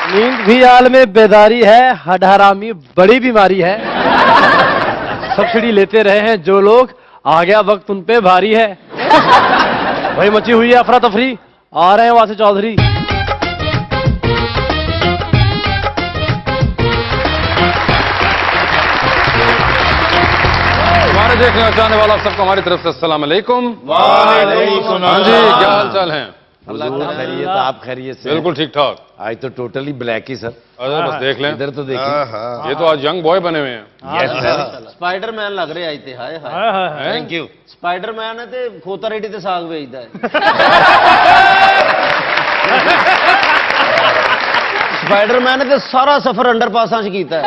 नींद भी आल में बेदारी है, हडहरामी बड़ी बीमारी है। सब्सिडी लेते रहे हैं जो लोग, आ गया वक्त उन पे भारी है। वही मची हुई है अफरा तफरी, आ रहे हैं वासे चौधरी। हमारे देखने और चाहने वाला सबको हमारी तरफ से अस्सलाम वालेकुम। वालेकुम। हाँ जी, क्या हाल चाल है? अल्लाह खैरियत, आप खैरियत से? बिल्कुल ठीक ठाक। आज तो टोटली ब्लैक ही सर। अरे बस देख लें, इधर तो देखिए। ये तो आज यंग बॉय बने हुए हैं। Yes sir. स्पाइडरमैन लग रहे आज ते हाय हाय थैंक यू। स्पाइडरमैन है ते खोता रेडी ते साग बेचदा है। स्पाइडरमैन ने ते सारा सफर अंडरपासां च कीता है।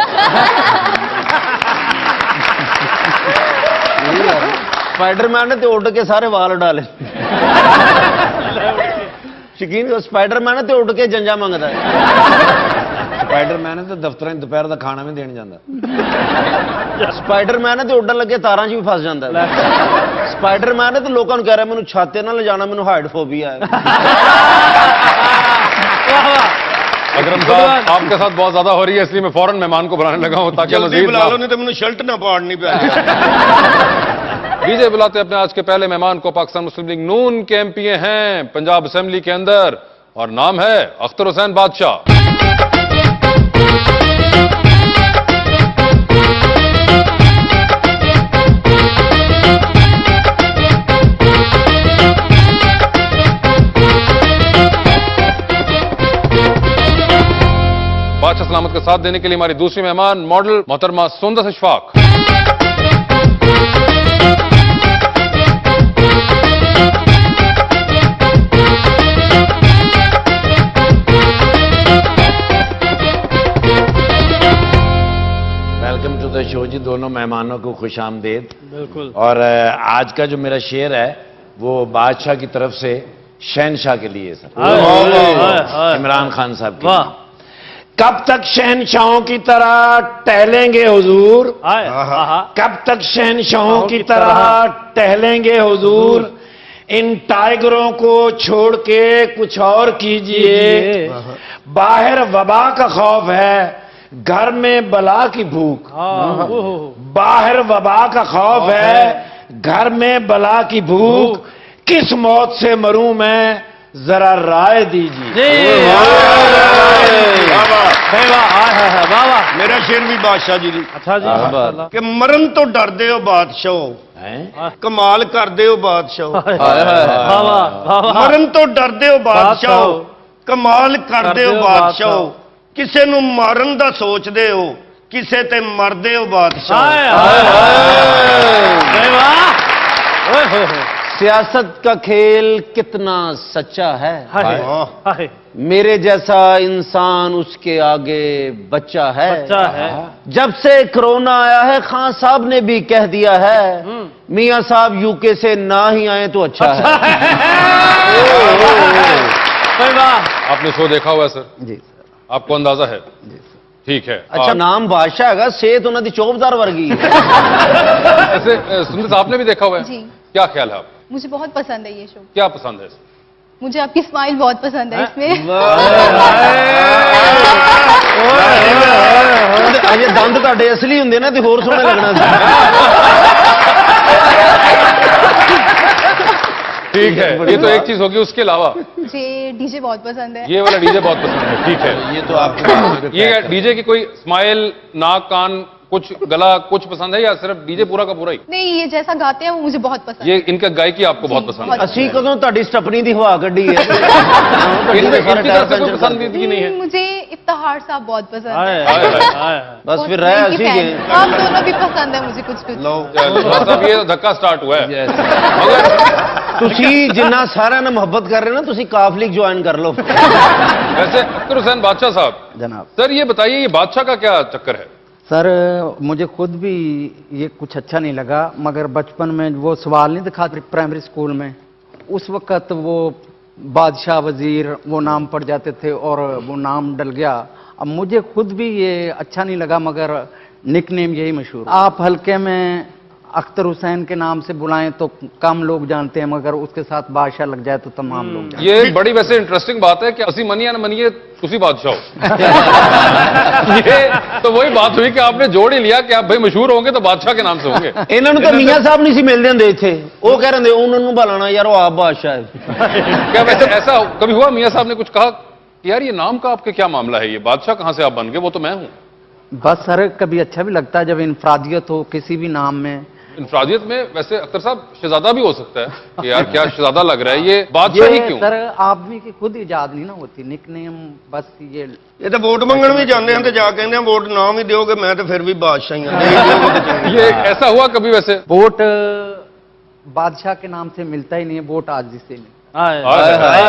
स्पाइडरमैन ने ते उड़ के सारे वाल डाले। यकीन, स्पाइडरमैन ने ते उड़ के जंजा मंगदा है। स्पाइडरमैन है तो दफ्तर दोपहर का खाना भी देने जाता। स्पाइडरमैन है तो उड़न लगे तारां 'ਚ भी फस जाता है। स्पाइडरमैन है तो लोगों को कह रहा है मैनू छाते ना ले जाना, मैनू हाइड्रोफोबिया है। अकरम साहब, आपके साथ बहुत ज्यादा हो रही है, इसलिए मैं फौरन मेहमान को बुलाने लगा हूं ताकि जल्दी बुला लो, नहीं तो मैंने शर्ट ना पाड़नी पे। डीजे बुलाते अपने आज के पहले मेहमान को। पाकिस्तान मुस्लिम लीग नून के एमपीए हैं पंजाब असेंबली के अंदर, और नाम है अख्तर हुसैन बादशाह। बादशाह सलामत का साथ देने के लिए हमारी दूसरी मेहमान मॉडल मोहतरमा Sundus Ishfaq. Welcome to the show जी, दोनों मेहमानों को खुश आमदेद। बिल्कुल। और आज का जो मेरा शेर है वो बादशाह की तरफ से शहनशाह के लिए सर, इमरान खान साहब के लिए। कब तक शहनशाहों की तरह टहलेंगे हुजूर, कब तक शहनशाहों की तरह टहलेंगे हुजूर, इन टाइगरों को छोड़ के कुछ और कीजिए। बाहर वबा का खौफ है, घर में बला की भूख। बाहर वबा का खौफ है, घर में बला की भूख, किस मौत से मरूं मैं जरा राय दीजिए। मेरा शेर भी बादशाह जी दी। अच्छा जी, माशाल्लाह। कि मरण तो डरदे हो बादशाह, कमाल करदे हो बादशाह। मरण तो डरदे हो बादशाह, कमाल करदे हो बादशाह। किसे नू मारन दा सोचदे हो, किसे ते मरदे हो बादशाह। सियासत का खेल कितना सच्चा है, हाय मेरे जैसा इंसान उसके आगे बच्चा है। बच्चा है। जब से कोरोना आया है खान साहब ने भी कह दिया है, मियां साहब यूके से ना ही आए तो अच्छा है। आपने शो देखा हुआ है सर? जी आपको अंदाजा है? ठीक है। अच्छा, नाम बादशाह है, सेहत उन्होंने चौबदार वर्गी है। ऐसे सुंदर आपने भी देखा हुआ है? जी, क्या ख्याल है आप? मुझे बहुत पसंद है ये शो। क्या पसंद है? मुझे आपकी स्माइल बहुत पसंद है इसमें। अजे दंद ਤੁਹਾਡੇ असली ਹੁੰਦੇ ना तो होर सोहने लगना ਸੀ। ठीक है, ये तो एक चीज होगी, उसके अलावा मुझे डीजे बहुत पसंद है। ये वाला डीजे बहुत पसंद है। ठीक है, ये तो आपको ये डीजे की कोई स्माइल, नाक, कान, कुछ गला कुछ पसंद है या सिर्फ डीजे पूरा का पूरा ही? नहीं, ये जैसा गाते हैं वो मुझे बहुत पसंद ये इनका गायकी आपको बहुत पसंद है? ਅਸੀਂ ਕਦੋਂ ਤੁਹਾਡੀ ਸਟਪਨੀ ਦੀ ਹਵਾ ਕੱਢੀ ਹੈ। इनकी तरफ से कोई पसंदीदगी नहीं है? मुझे इफ्तिखार साहब बहुत पसंद है। बस फिर बहुत रहे उनकी ਅਸੀਂ fan। गए। आप दोनों भी पसंद है मुझे कुछ कुछ। मतलब ये धक्का स्टार्ट हुआ है। ਤੁਸੀਂ ਜਿੰਨਾ ਸਾਰਿਆਂ ਨਾਲ ਮੁਹੱਬਤ ਕਰ ਰਹੇ ਹੋ ना, ਤੁਸੀਂ काफ लीग ज्वाइन कर लो। वैसे अख्तर हुसैन बादशाह साहब, जनाब सर ये बताइए, ये बादशाह का क्या चक्कर है? सर, मुझे खुद भी ये कुछ अच्छा नहीं लगा, मगर बचपन में वो सवाल नहीं दिखाते प्राइमरी स्कूल में, उस वक्त वो बादशाह वजीर वो नाम पड़ जाते थे और वो नाम डल गया। अब मुझे खुद भी ये अच्छा नहीं लगा, मगर निक नेम यही मशहूर। आप हल्के में अख्तर हुसैन के नाम से बुलाएं तो कम लोग जानते हैं, मगर उसके साथ बादशाह लग जाए तो तमाम लोग जानते हैं। ये बड़ी वैसे इंटरेस्टिंग बात है कि असी मनिया न मनिए तुसी बादशाह हो। ये तो वही बात हुई कि आपने जोड़ ही लिया कि आप भाई मशहूर होंगे तो बादशाह के नाम से होंगे। ਇਹਨਾਂ ਨੂੰ ਤਾਂ ਮੀਆਂ ਸਾਹਿਬ ਨਹੀਂ ਸੀ ਮਿਲਦੇ ਹੁੰਦੇ ਇੱਥੇ, ਉਹ ਕਹਿ ਰਹੇ ਉਹਨਾਂ ਨੂੰ ਭਾਲਣਾ ਯਾਰ ਉਹ ਆਪ ਬਾਦਸ਼ਾਹ ਹੈ। क्या वैसे ऐसा कभी हुआ मियां साहब ने कुछ कहा कि यार ये नाम का आपके क्या मामला है, ये बादशाह कहां से आप बन गए, वो तो मैं हूं। बस सर कभी अच्छा भी लगता है जब इनफरादियत हो किसी भी नाम में। इंफरादियत में वैसे अख्तर साहब शहजादा भी हो सकता है कि यार क्या शहजादा लग रहा है, ये बादशाह ही ये क्यों? सर आदमी की खुद इजाद नहीं ना होती, निकनेम बस ये ਇਹ ਤਾਂ ਵੋਟ ਮੰਗਣ ਵੀ ਜਾਂਦੇ ਹਨ ਤੇ ਜਾ ਕਹਿੰਦੇ ਆ ਵੋਟ ਨਾ ਵੀ ਦਿਓਗੇ ਮੈਂ ਤਾਂ ਫਿਰ ਵੀ ਬਾਦਸ਼ਾਹ ਹੀ ਹਾਂ, ਨਹੀਂ ਦਿਓਗੇ ਤਾਂ ਚੰਗੀ। ये ऐसा हुआ कभी वैसे? वोट बादशाह के नाम से मिलता ही नहीं है, वोट आजिज़ी से मिलता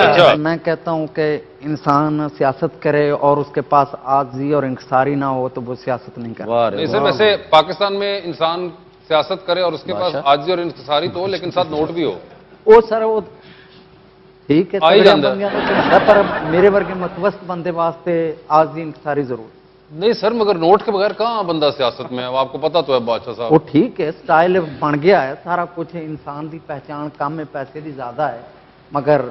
अच्छा, है। मैं कहता हूं कि इंसान सियासत करे और उसके पास आजिज़ी और इंकसारी ना हो तो वो सियासत नहीं करे। ਵਾਹ नहीं सर, वैसे पाकिस्तान में इंसान सियासत करे और उसके पास आजिज़ी और इंतसारी तो हो लेकिन साथ नोट भी हो। वो सर वो ठीक है आ ही सगड़ियां जांदा। बंदियां तो चलदा, पर मेरे वर्गे मतवस्त बंदे वास्ते आजिज़ी इंकसारी जरूर। नहीं सर, मगर नोट के बगैर कहाँ बंदा सियासत में है, आपको पता तो है बादशाह वो साहब। ठीक है स्टाइल बन गया है सारा कुछ है, इंसान की पहचान कम है पैसे की ज्यादा है, मगर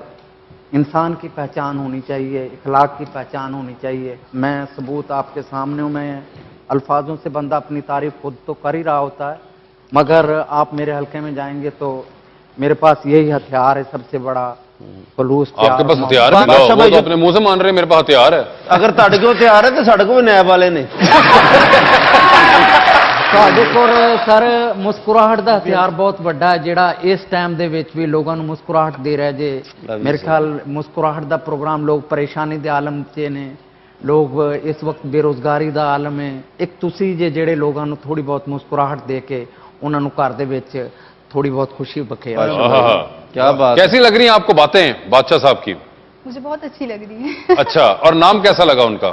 इंसान की पहचान होनी चाहिए, इखलाक की पहचान होनी चाहिए। मैं सबूत आपके सामने हूं, मैं अल्फाजों से बंदा अपनी तारीफ खुद तो कर ही रहा होता है, मगर आप मेरे हल्के में जाएंगे तो मेरे पास यही हथियार है सबसे बड़ा, खलूस प्यार, आपके पास मोहब्बत। हथियार है? बादशाह वो भाई तो जो- अपने मुंह से मान रहे हैं मेरे पास हथियार है। ਅਗਰ ਤੁਹਾਡੇ ਕੋਲ ਤਿਆਰ ਹੈ ਤੇ ਸਾਡੇ ਕੋਲ ਵੀ ਨੈਬ ਵਾਲੇ ਨੇ। ਤੁਹਾਡੇ ਕੋਲ ਸਰ ਮੁਸਕਰਾਹਟ ਦਾ ਹਥਿਆਰ ਬਹੁਤ ਵੱਡਾ ਹੈ ਜਿਹੜਾ ਇਸ ਟਾਈਮ ਦੇ ਵਿੱਚ ਵੀ ਲੋਕਾਂ ਨੂੰ ਮੁਸਕਰਾਹਟ ਦੇ ਰਿਹਾ ਜੇ। ਮੇਰੇ ਖਿਆਲ ਮੁਸਕਰਾਹਟ ਦਾ ਪ੍ਰੋਗਰਾਮ ਲੋਕ ਪਰੇਸ਼ਾਨੀ ਦੇ ਆਲਮ 'ਚ ਨੇ, ਲੋਕ ਇਸ ਵਕਤ ਬੇਰੁਜ਼ਗਾਰੀ ਦਾ ਆਲਮ ਹੈ। ਇੱਕ ਤੁਸੀਂ ਜੇ ਜਿਹੜੇ ਲੋਕਾਂ ਨੂੰ ਥੋੜੀ ਬਹੁਤ ਮੁਸਕਰਾਹਟ ਦੇ ਕੇ ਉਹਨਾਂ ਨੂੰ ਘਰ ਦੇ ਵਿੱਚ थोड़ी बहुत खुशी बखे। क्या बात। कैसी लग रही हैं आपको बातें बादशाह साहब की? मुझे बहुत अच्छी लग रही है। अच्छा, और नाम कैसा लगा उनका?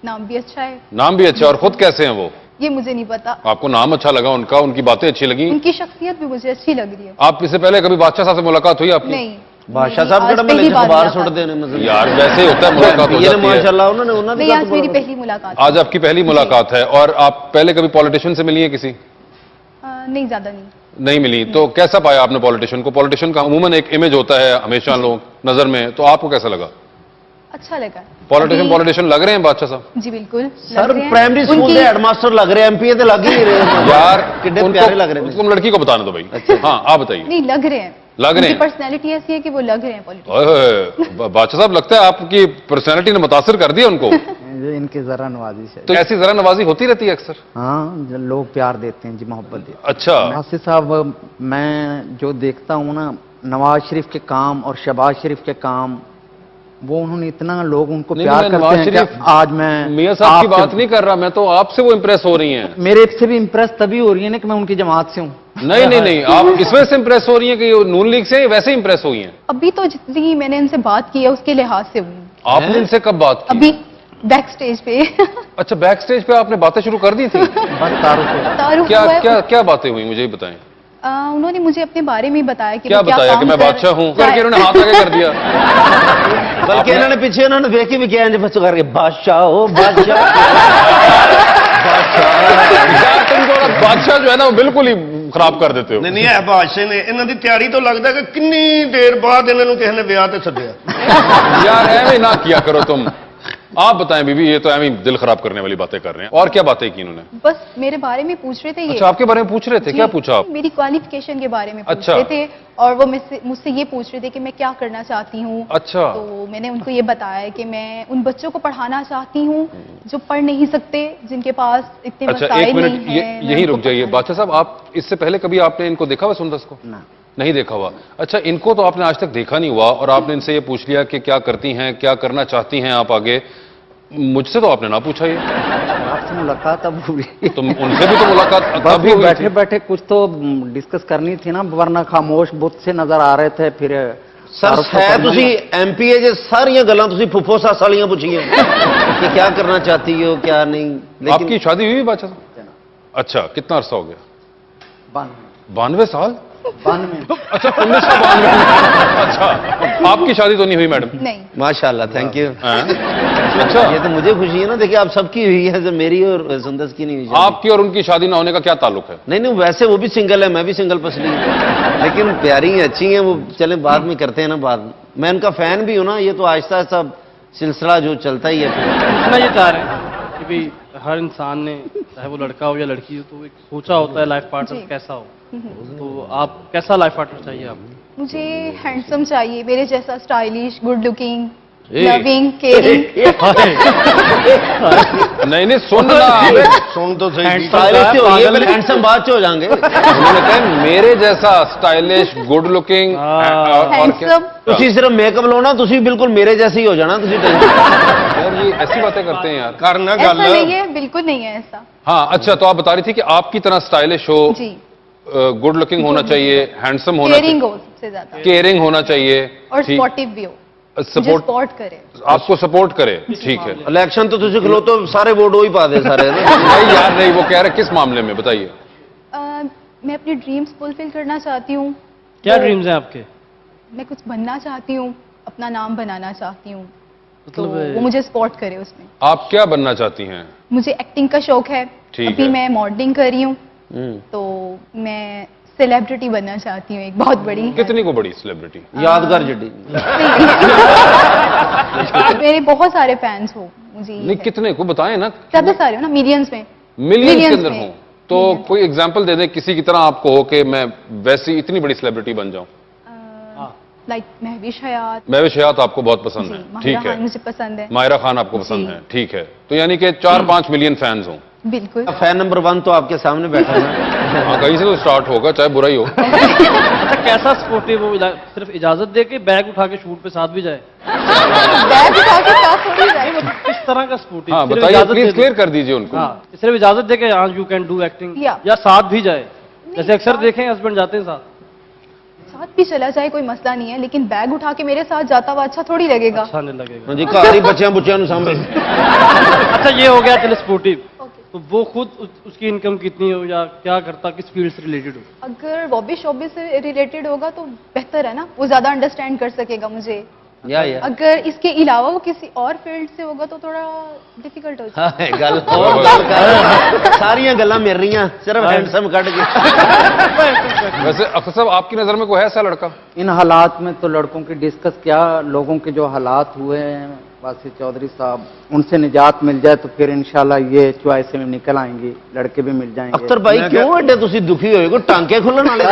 नाम भी अच्छा है। नाम भी अच्छा, और खुद कैसे हैं वो? ये मुझे नहीं पता। आपको नाम अच्छा लगा उनका, उनकी बातें अच्छी लगी? उनकी शख्सियत भी मुझे अच्छी लग रही है। आप इससे पहले कभी बादशाह साहब से मुलाकात हुई आपकी? नहीं, ਬਾਦਸ਼ਾਹ नहीं, ਸਾਹਿਬ आज ਕਿਹੜਾ पहली ਮਹੱਲੇ 'ਚ बार ਅਖਬਾਰ मुलाकात। ਸੁੱਟਦੇ ਨੇ ਮਤਲਬ यार वैसे ही होता है, मुलाकात हो ये जाती है। माशाल्लाह उन्होंने नहीं, आज मेरी पहली मुलाकात है। आज आपकी पहली मुलाकात है, और आप पहले कभी पॉलिटिशियन से मिली हैं किसी? नहीं, ज्यादा नहीं। नहीं मिली, तो कैसा पाया आपने पॉलिटिशियन को? पॉलिटिशियन का अमूमन एक इमेज होता है हमेशा लोग नजर में, तो आपको कैसा लगा? अच्छा लगा। पॉलिटिशियन अभी- पॉलिटिशियन लग रहे हैं बादशाह साहब? जी बिल्कुल ਸਰ लग रहे हैं। ਪ੍ਰਾਇਮਰੀ ਸਕੂਲ उनकी- ਦੇ ਹੈਡਮਾਸਟਰ ਲੱਗ ਰਹੇ, ਐਮਪੀਏ ਤੇ ਲੱਗ ही नहीं रहे यार कितने उनको- प्यारे लग रहे हैं। उसको लड़की को बताने दो भाई। हाँ आप बताइए। नहीं, लग रहे हैं। लग रहे उनकी हैं? पर्सनैलिटी ऐसी है कि वो लग रहे हैं पॉलिटिक्स। ओए होए, बादशाह साहब लगता है आपकी पर्सनैलिटी ने मुतासिर कर दिया उनको। जो इनकी जरा नवाजिश है। तो ऐसी जरा नवाजी होती रहती है अक्सर। हाँ जो लोग प्यार देते हैं जी, मोहब्बत देते हैं। अच्छा, नासिर साहब मैं जो देखता हूँ ना नवाज शरीफ के काम और शहबाज शरीफ के काम, वो उन्होंने इतना लोग उनको नहीं, प्यार मैं करते नवाज हैं शरीफ- कि आज मैं मियां साहब की आपसे- बात नहीं कर रहा, मैं तो आपसे वो इंप्रेस हो रही हैं। मेरे से भी इम्प्रेस तभी हो रही है ना कि मैं उनकी जमात से हूँ। नहीं नहीं नहीं, आप इसमें से इंप्रेस हो रही हैं कि ये नून लीग से वैसे ही इंप्रेस हुई हैं? अभी तो जितनी मैंने इनसे बात की है उसके लिहाज से हुई हूँ। आपने इनसे कब बात की? अभी बैक स्टेज पे। अच्छा, बैक स्टेज पे आपने बातें शुरू कर दी थी? बस तारुफ है। तारुफ क्या हुआ है। क्या क्या बातें हुई, मुझे ही बताएं। उन्होंने मुझे अपने बारे में बताया कि क्या वो क्या बताया काम कि मैं कर- बादशाह हूं क्या- करके इन्होंने हाथ आगे कर दिया? बल्कि इन्होंने पीछे इन्होंने देख के भी किया इंज बस करके बादशाह हो बादशाह। यार तुम जो ना बादशाह जो है ना वो बिल्कुल ही खराब कर देते हो। ਨਹੀਂ ਨਹੀਂ ਇਹ ਬਾਦਸ਼ਾਹ ਨੇ ਇਹਨਾਂ ਦੀ ਤਿਆਰੀ ਤੋਂ ਲੱਗਦਾ ਕਿ ਕਿੰਨੀ ਦੇਰ ਬਾਅਦ ਇਹਨਾਂ ਨੂੰ ਕਿਸੇ ਨੇ ਵਿਆਹ ਤੇ ਸੱਦਿਆ। यार ऐਵੇਂ ना किया करो तुम। आप बताएं बीबी, ये तो ऐਵੇਂ दिल खराब करने वाली बातें कर रहे हैं। और क्या बातें की इन्होंने? बस मेरे बारे में पूछ रहे थे ये। अच्छा, आपके बारे में पूछ रहे थे? जी, क्या पूछा आप? मेरी क्वालिफिकेशन के बारे में पूछ अच्छा। रहे थे, और वो मुझसे ये पूछ रहे थे कि मैं क्या करना चाहती हूँ। अच्छा। तो मैंने उनको ये बताया कि मैं उन बच्चों को पढ़ाना चाहती हूँ जो पढ़ नहीं सकते, जिनके पास इतने अच्छा, वसाइल एक नहीं मिनट हैं, मैं यही उनको रुक जाइए। पढ़ाना- बादशाह साहब, आप इससे पहले कभी आपने इनको देखा हुआ सुंदस को? ना नहीं देखा हुआ। अच्छा, इनको तो आपने आज तक देखा नहीं हुआ, और आपने इनसे ये पूछ लिया कि क्या करती हैं, क्या करना चाहती हैं आप आगे। मुझसे तो आपने ना पूछा ये। आपसे मुलाकात अब हुई। तो उनसे भी तो मुलाकात बस तभी वो हुई बैठे थी। बैठे कुछ तो डिस्कस करनी थी ना, वरना खामोश बुत से नजर आ रहे थे। फिर ਸਰ तारुफ तो ਹੈ करना ਤੁਸੀਂ ਐਮਪੀਏ ਜੇ ਸਾਰੀਆਂ ਗੱਲਾਂ ਤੁਸੀਂ ਫੁੱਫੋ ਸੱਸ ਵਾਲੀਆਂ ਪੁੱਛੀਆਂ ਕਿ क्या करना चाहती हो क्या नहीं, लेकिन आपकी शादी हुई बादशाह साहब? अच्छा, कितना अरसा हो गया? 92 साल? 92 अच्छा, 1992। अच्छा, आपकी शादी तो नहीं हुई मैडम? नहीं, माशाल्लाह, थैंक यू। हाँ? अच्छा, ये तो मुझे खुशी है ना, देखिए आप सबकी हुई है, जो मेरी और सुंदस की नहीं हुई शादी। आपकी और उनकी शादी ना होने का क्या ताल्लुक है? नहीं नहीं, वैसे वो भी सिंगल है, मैं भी सिंगल पसली हूँ, लेकिन प्यारी हैं, अच्छी हैं वो। चलें बाद में करते हैं ना, बाद में। मैं उनका फैन भी हूँ ना, ये तो आहिस्ता आहिस्ता सिलसिला जो चलता ही है। पूछना ये चाह रहे हैं कि भाई हर इंसान ने, चाहे वो लड़का हो या लड़की हो, तो एक सोचा होता है लाइफ पार्टनर जी। कैसा हो। तो आप कैसा लाइफ पार्टनर चाहिए आपको? मुझे हैंडसम चाहिए, मेरे जैसा stylish, good looking, loving, caring. नहीं नहीं, सुन ना, सुन तो सही। स्टाइलिश से होइए, फिर हैंडसम बाद से हो जाएंगे। उन्होंने कहा मेरे जैसा स्टाइलिश, गुड लुकिंग और क्या? हैंडसम। तुसी सिर्फ मेकअप लो ना, तुसी बिल्कुल मेरे जैसे ही हो जाना। तुसी यार ये ऐसी बातें करते हैं यार। करना ऐसा गल नहीं है, बिल्कुल नहीं है ऐसा। हाँ अच्छा, तो आप बता रही थी कि आपकी तरह स्टाइलिश हो, जी, गुड लुकिंग होना चाहिए, हैंडसम होना केयरिंग चाहिए, हो सबसे ज्यादा, केयरिंग होना चाहिए, और ठीक, सपोर्टिव भी हो, मुझे सपोर्ट, सपोर्ट करे। आपको सपोर्ट करे, ठीक है। इलेक्शन तो तुसी खलो तो सारे वोट वही पा दे सारे। नहीं यार नहीं, वो कह रहे किस मामले में बताइए। मैं अपनी ड्रीम्स फुलफिल करना चाहती हूँ। क्या तो ड्रीम्स हैं आपके? मैं कुछ बनना चाहती हूँ, अपना नाम बनाना चाहती हूँ, तो मतलब वो मुझे सपोर्ट करे उसमें। आप क्या बनना चाहती हैं? मुझे एक्टिंग का शौक है, ठीक अभी है। मैं मॉडलिंग कर रही हूँ, तो मैं सेलिब्रिटी बनना चाहती हूँ, एक बहुत बड़ी। कितनी को बड़ी सेलिब्रिटी? यादगार जड्डी। मेरे बहुत सारे फैंस हो, मुझे ये नहीं है। कितने को बताएं ना, ज्यादा सारे हो ना, मिलियंस में। मिलियंस के Millions अंदर में। हो, तो कोई एग्जांपल दे दें किसी की तरह आपको हो कि मैं वैसी इतनी बड़ी सेलिब्रिटी बन जाऊं। लाइक महविश हयात, महविश हयात आपको बहुत पसंद जी, है, माहिरा ठीक खान है। मुझे पसंद है, माहिरा खान आपको पसंद जी। है, ठीक है। तो यानी कि 4-5 मिलियन फैंस हों। बिल्कुल। फैन नंबर 1 तो आपके सामने बैठा है। हाँ, कहीं से तो स्टार्ट होगा, चाहे बुरा ही हो। अच्छा कैसा सपोर्टिव वो? सिर्फ इजाजत दे के बैग उठा के शूट पे साथ भी जाए? बैग उठा के साथ थोड़ी जाए। किस तरह का सपोर्टिव? हाँ सिर्फ बताइए, इजाजत प्लीज दे दे। क्लियर कर दीजिए उनको। हाँ, सिर्फ इजाजत दे के हाँ यू कैन डू एक्टिंग, या। या साथ भी जाए, जैसे अक्सर देखें हस्बैंड जाते हैं साथ। साथ भी चला जाए कोई मसला नहीं है, लेकिन बैग उठा के मेरे साथ जाता हुआ अच्छा थोड़ी लगेगा। अच्छा नहीं लगेगा। जी घर ही बच्चियां बुच्चियां नु सामने। अच्छा ये हो गया चलो सपोर्टिव। ओके। तो वो खुद उसकी इनकम कितनी हो या क्या करता, किस फील्ड से रिलेटेड हो? अगर हॉबी शॉबी से रिलेटेड होगा तो बेहतर है ना, वो ज्यादा अंडरस्टैंड कर सकेगा मुझे। या अगर इसके अलावा वो किसी और फील्ड से होगा तो थोड़ा डिफिकल्ट हो जाएगा। हाँ, गल और गल कर सारियां गल्लां मिल रही हैं, सिर्फ हैंडसम कट के। वैसे अख्तर साहब आपकी नजर में कोई है ऐसा लड़का? इन हालात में तो लड़कों की डिस्कस क्या, लोगों के जो हालात हुए हैं वासी चौधरी साहब, उनसे निजात मिल जाए तो फिर इंशाल्लाह ये चॉइस में निकल आएंगी, लड़के भी मिल जाएंगे। अख्तर भाई क्यों एडे तुसी दुखी होए? को टांके खुलन वाले